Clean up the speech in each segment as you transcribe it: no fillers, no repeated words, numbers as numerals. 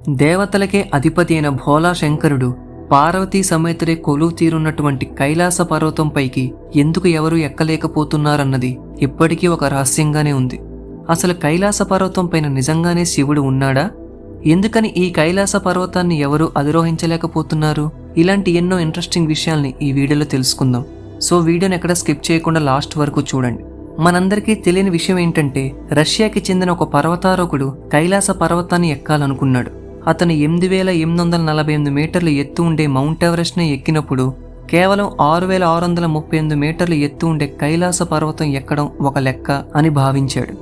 దేవతలకే అధిపతి అయిన భోలా శంకరుడు పార్వతీ సమేతుడే కొలువు తీరున్నటువంటి కైలాస పర్వతం పైకి ఎందుకు ఎవరూ ఎక్కలేకపోతున్నారన్నది ఇప్పటికీ ఒక రహస్యంగానే ఉంది. అసలు కైలాస పర్వతం పైన నిజంగానే శివుడు ఉన్నాడా? ఎందుకని ఈ కైలాస పర్వతాన్ని ఎవరూ అధిరోహించలేకపోతున్నారు? ఇలాంటి ఎన్నో ఇంట్రెస్టింగ్ విషయాల్ని ఈ వీడియోలో తెలుసుకుందాం. సో వీడియోని ఎక్కడ స్కిప్ చేయకుండా లాస్ట్ వరకు చూడండి. మనందరికీ తెలియని విషయం ఏంటంటే, రష్యాకి చెందిన ఒక పర్వతారోహకుడు కైలాస పర్వతాన్ని ఎక్కాలనుకున్నాడు. అతను 8848 మీటర్ల ఎత్తు ఉండే మౌంట్ ఎవరెస్ట్ని ఎక్కినప్పుడు కేవలం 6638 మీటర్ల ఎత్తు ఉండే కైలాస పర్వతం ఎక్కడం ఒక లెక్క అని భావించాడు.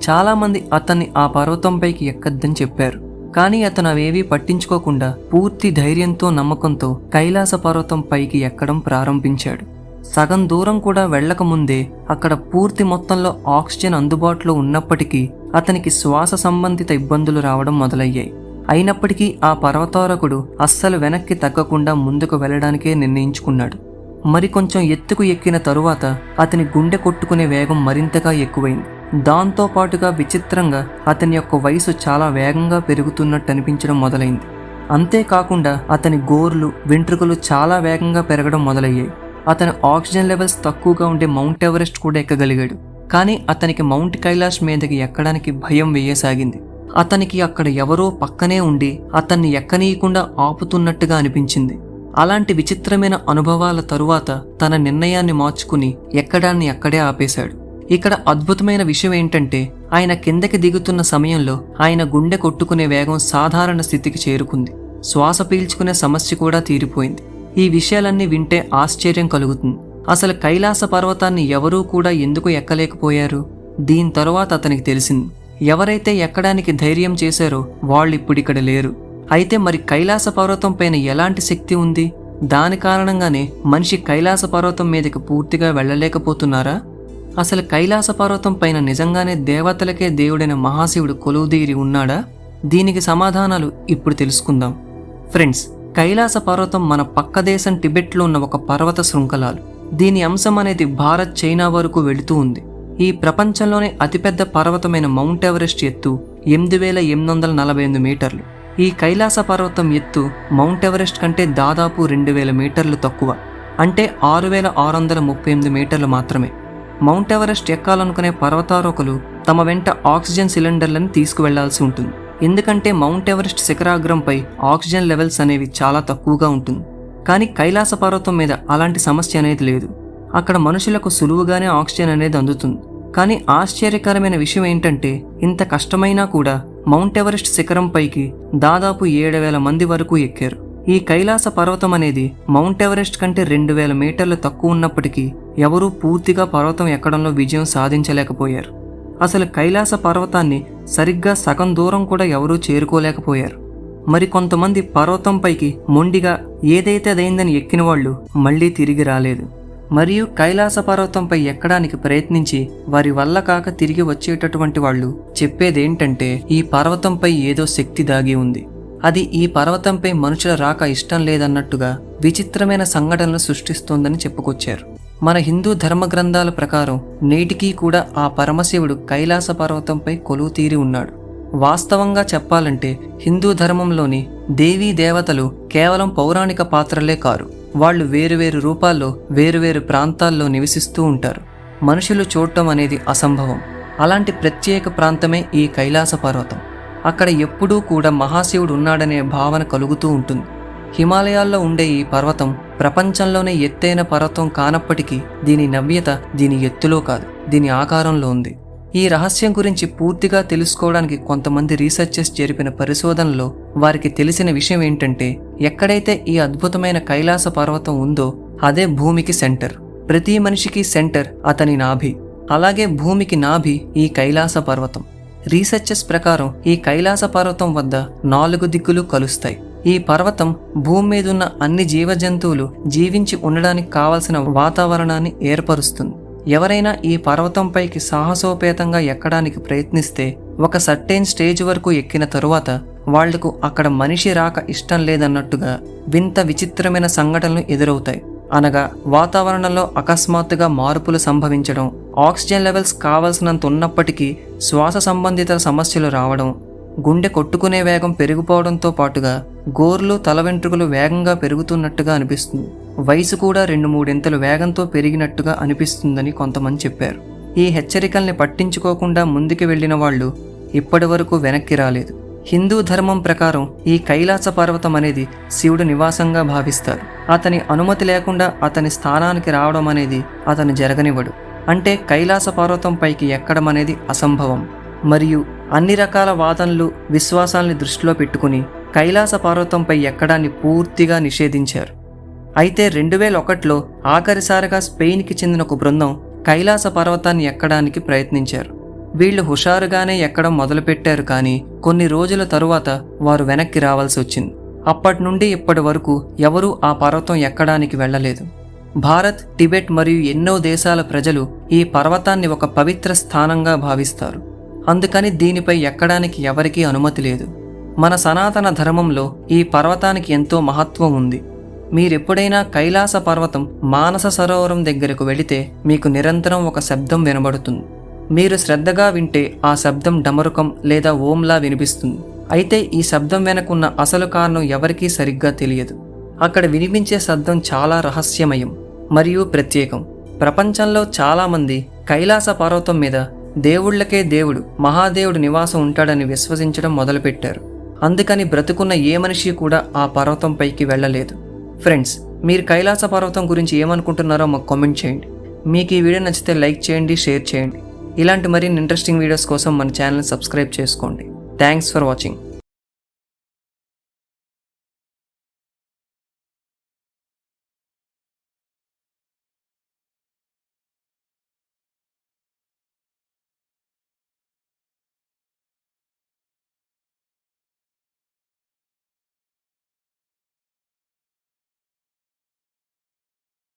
చాలామంది అతన్ని ఆ పర్వతంపైకి ఎక్కద్దని చెప్పారు. కానీ అతను అవేవీ పట్టించుకోకుండా పూర్తి ధైర్యంతో నమ్మకంతో కైలాస పర్వతం పైకి ఎక్కడం ప్రారంభించాడు. సగం దూరం కూడా వెళ్లకముందే అక్కడ పూర్తి మొత్తంలో ఆక్సిజన్ అందుబాటులో ఉన్నప్పటికీ అతనికి శ్వాస సంబంధిత ఇబ్బందులు రావడం మొదలయ్యాయి. అయినప్పటికీ ఆ పర్వతారోహకుడు అస్సలు వెనక్కి తగ్గకుండా ముందుకు వెళ్లడానికే నిర్ణయించుకున్నాడు. మరికొంచెం ఎత్తుకు ఎక్కిన తరువాత అతని గుండె కొట్టుకునే వేగం మరింతగా ఎక్కువైంది. దాంతో పాటుగా విచిత్రంగా అతని యొక్క వయసు చాలా వేగంగా పెరుగుతున్నట్టు అనిపించడం మొదలైంది. అంతేకాకుండా అతని గోర్లు, వెంట్రుకలు చాలా వేగంగా పెరగడం మొదలయ్యాయి. అతని ఆక్సిజన్ లెవెల్స్ తక్కువగా ఉండే మౌంట్ ఎవరెస్ట్ కూడా ఎక్కగలిగాడు. కానీ అతనికి మౌంట్ కైలాష్ మీదకి ఎక్కడానికి భయం వేయసాగింది. అతనికి అక్కడ ఎవరో పక్కనే ఉండి అతన్ని ఎక్కనీయకుండా ఆపుతున్నట్టుగా అనిపించింది. అలాంటి విచిత్రమైన అనుభవాల తరువాత తన నిర్ణయాన్ని మార్చుకుని ఎక్కడాన్ని అక్కడే ఆపేశాడు. ఇక్కడ అద్భుతమైన విషయం ఏంటంటే, ఆయన కిందకి దిగుతున్న సమయంలో ఆయన గుండె కొట్టుకునే వేగం సాధారణ స్థితికి చేరుకుంది. శ్వాస పీల్చుకునే సమస్య కూడా తీరిపోయింది. ఈ విషయాలన్నీ వింటే ఆశ్చర్యం కలుగుతుంది. అసలు కైలాస పర్వతాన్ని ఎవరూ కూడా ఎందుకు ఎక్కలేకపోయారు? దీని తరువాత అతనికి తెలిసింది, ఎవరైతే ఎక్కడానికి ధైర్యం చేశారో వాళ్ళిప్పుడిక్కడ లేరు. అయితే మరి కైలాస పర్వతం పైన ఎలాంటి శక్తి ఉంది? దాని కారణంగానే మనిషి కైలాస పర్వతం మీదకి పూర్తిగా వెళ్ళలేకపోతున్నారా? అసలు కైలాస పర్వతం పైన నిజంగానే దేవతలకే దేవుడైన మహాశివుడు కొలువుదీరి ఉన్నాడా? దీనికి సమాధానాలు ఇప్పుడు తెలుసుకుందాం. ఫ్రెండ్స్, కైలాస పర్వతం మన పక్క దేశం టిబెట్లో ఉన్న ఒక పర్వత శృంఖలాలు. దీని అంశం అనేది భారత్, చైనా వరకు వెళుతూ ఉంది. ఈ ప్రపంచంలోనే అతిపెద్ద పర్వతమైన మౌంట్ ఎవరెస్ట్ ఎత్తు 8848 మీటర్లు. ఈ కైలాస పర్వతం ఎత్తు మౌంట్ ఎవరెస్ట్ కంటే దాదాపు 2000 మీటర్లు తక్కువ, అంటే 6638 మీటర్లు మాత్రమే. మౌంట్ ఎవరెస్ట్ ఎక్కాలనుకునే పర్వతారోహకులు తమ వెంట ఆక్సిజన్ సిలిండర్లను తీసుకువెళ్లాల్సి ఉంటుంది. ఎందుకంటే మౌంట్ ఎవరెస్ట్ శిఖరాగ్రంపై ఆక్సిజన్ లెవెల్స్ అనేవి చాలా తక్కువగా ఉంటుంది. కానీ కైలాస పర్వతం మీద అలాంటి సమస్య అనేది లేదు. అక్కడ మనుషులకు సులువుగానే ఆక్సిజన్ అనేది అందుతుంది. కానీ ఆశ్చర్యకరమైన విషయం ఏంటంటే, ఇంత కష్టమైనా కూడా మౌంట్ ఎవరెస్ట్ శిఖరం పైకి దాదాపు 7000 మంది వరకు ఎక్కారు. ఈ కైలాస పర్వతం అనేది మౌంట్ ఎవరెస్ట్ కంటే 2000 మీటర్లు తక్కువ ఉన్నప్పటికీ ఎవరూ పూర్తిగా పర్వతం ఎక్కడంలో విజయం సాధించలేకపోయారు. అసలు కైలాస పర్వతాన్ని సరిగ్గా సగం దూరం కూడా ఎవరూ చేరుకోలేకపోయారు. మరి కొంతమంది పర్వతం పైకి మొండిగా ఏదైతే అదైందని ఎక్కిన వాళ్ళు మళ్ళీ తిరిగి రాలేదు. మరియు కైలాస పర్వతంపై ఎక్కడానికి ప్రయత్నించి వారి వల్ల కాక తిరిగి వచ్చేటటువంటి వాళ్ళు చెప్పేదేంటంటే, ఈ పర్వతంపై ఏదో శక్తి దాగి ఉంది. అది ఈ పర్వతంపై మనుషుల రాక ఇష్టం లేదన్నట్టుగా విచిత్రమైన సంఘటనలు సృష్టిస్తోందని చెప్పుకొచ్చారు. మన హిందూ ధర్మ గ్రంథాల ప్రకారం నేటికీ కూడా ఆ పరమశివుడు కైలాస పర్వతంపై కొలువు తీరి ఉన్నాడు. వాస్తవంగా చెప్పాలంటే హిందూ ధర్మంలోని దేవీ దేవతలు కేవలం పౌరాణిక పాత్రలే కారు. వాళ్ళు వేరువేరు రూపాల్లో వేరువేరు ప్రాంతాల్లో నివసిస్తూ ఉంటారు. మనుషులు చూడటం అనేది అసంభవం. అలాంటి ప్రత్యేక ప్రాంతమే ఈ కైలాస పర్వతం. అక్కడ ఎప్పుడూ కూడా మహాశివుడు ఉన్నాడనే భావన కలుగుతూ ఉంటుంది. హిమాలయాల్లో ఉండే ఈ పర్వతం ప్రపంచంలోనే ఎత్తైన పర్వతం కానప్పటికీ దీని నవ్యత దీని ఎత్తులో కాదు, దీని ఆకారంలో ఉంది. ఈ రహస్యం గురించి పూర్తిగా తెలుసుకోవడానికి కొంతమంది రీసెర్చర్స్ జరిపిన పరిశోధనలో వారికి తెలిసిన విషయం ఏంటంటే, ఎక్కడైతే ఈ అద్భుతమైన కైలాస పర్వతం ఉందో అదే భూమికి సెంటర్. ప్రతి మనిషికి సెంటర్ అతని నాభి. అలాగే భూమికి నాభి ఈ కైలాస పర్వతం. రీసెర్చర్స్ ప్రకారం ఈ కైలాస పర్వతం వద్ద 4 దిక్కులు కలుస్తాయి. ఈ పర్వతం భూమి మీదున్న అన్ని జీవజంతువులు జీవించి ఉండడానికి కావలసిన వాతావరణాన్ని ఏర్పరుస్తుంది. ఎవరైనా ఈ పర్వతంపైకి సాహసోపేతంగా ఎక్కడానికి ప్రయత్నిస్తే ఒక సర్టెన్ స్టేజ్ వరకు ఎక్కిన తరువాత వాళ్లకు అక్కడ మనిషి రాక ఇష్టం లేదన్నట్టుగా వింత విచిత్రమైన సంఘటనలు ఎదురవుతాయి. అనగా వాతావరణంలో అకస్మాత్తుగా మార్పులు సంభవించడం, ఆక్సిజన్ లెవెల్స్ కావలసినంత ఉన్నప్పటికీ శ్వాస సంబంధిత సమస్యలు రావడం, గుండె కొట్టుకునే వేగం పెరిగిపోవడంతో పాటుగా గోర్లు తల వెంట్రుకలు వేగంగా పెరుగుతున్నట్టుగా అనిపిస్తుంది. వయసు కూడా 2-3 వేగంతో పెరిగినట్టుగా అనిపిస్తుందని కొంతమంది చెప్పారు. ఈ హెచ్చరికల్ని పట్టించుకోకుండా ముందుకు వెళ్లిన వాళ్ళు ఇప్పటి వరకు వెనక్కి రాలేదు. హిందూ ధర్మం ప్రకారం ఈ కైలాస పర్వతం అనేది శివుడు నివాసంగా భావిస్తారు. అతని అనుమతి లేకుండా అతని స్థానానికి రావడం అనేది అతను జరగనివ్వడు. అంటే కైలాస పర్వతం పైకి ఎక్కడం అనేది అసంభవం. మరియు అన్ని రకాల వాదనలు విశ్వాసాల్ని దృష్టిలో పెట్టుకుని కైలాస పర్వతంపై ఎక్కడాన్ని పూర్తిగా నిషేధించారు. అయితే 2001లో ఆఖరిసారిగా స్పెయిన్కి చెందిన ఒక బృందం కైలాస పర్వతాన్ని ఎక్కడానికి ప్రయత్నించారు. వీళ్ళు హుషారుగానే ఎక్కడం మొదలుపెట్టారు, కానీ కొన్ని రోజుల తరువాత వారు వెనక్కి రావాల్సి వచ్చింది. అప్పటి నుండి ఇప్పటి వరకు ఎవరూ ఆ పర్వతం ఎక్కడానికి వెళ్ళలేదు. భారత్, టిబెట్ మరియు ఎన్నో దేశాల ప్రజలు ఈ పర్వతాన్ని ఒక పవిత్ర స్థానంగా భావిస్తారు. అందుకని దీనిపై ఎక్కడానికి ఎవరికీ అనుమతి లేదు. మన సనాతన ధర్మంలో ఈ పర్వతానికి ఎంతో మహత్వం ఉంది. మీరెప్పుడైనా కైలాస పర్వతం మానస సరోవరం దగ్గరకు వెళితే మీకు నిరంతరం ఒక శబ్దం వినబడుతుంది. మీరు శ్రద్ధగా వింటే ఆ శబ్దం డమరుకం లేదా ఓంలా వినిపిస్తుంది. అయితే ఈ శబ్దం వెనకున్న అసలు కారణం ఎవరికీ సరిగ్గా తెలియదు. అక్కడ వినిపించే శబ్దం చాలా రహస్యమయం మరియు ప్రత్యేకం. ప్రపంచంలో చాలామంది కైలాస పర్వతం మీద దేవుళ్లకే దేవుడు, మహాదేవుడు నివాసం ఉంటాడని విశ్వసించడం మొదలుపెట్టారు. అందుకని బ్రతుకున్న ఏ మనిషి కూడా ఆ పర్వతం పైకి వెళ్ళలేదు. ఫ్రెండ్స్, మీరు కైలాస పర్వతం గురించి ఏమనుకుంటున్నారో మాకు కామెంట్ చేయండి. మీకు ఈ వీడియో నచ్చితే లైక్ చేయండి, షేర్ చేయండి. ఇలాంటి మరిన్ని ఇంట్రెస్టింగ్ వీడియోస్ కోసం మన ఛానల్ని సబ్స్క్రైబ్ చేసుకోండి. Thanks for watching.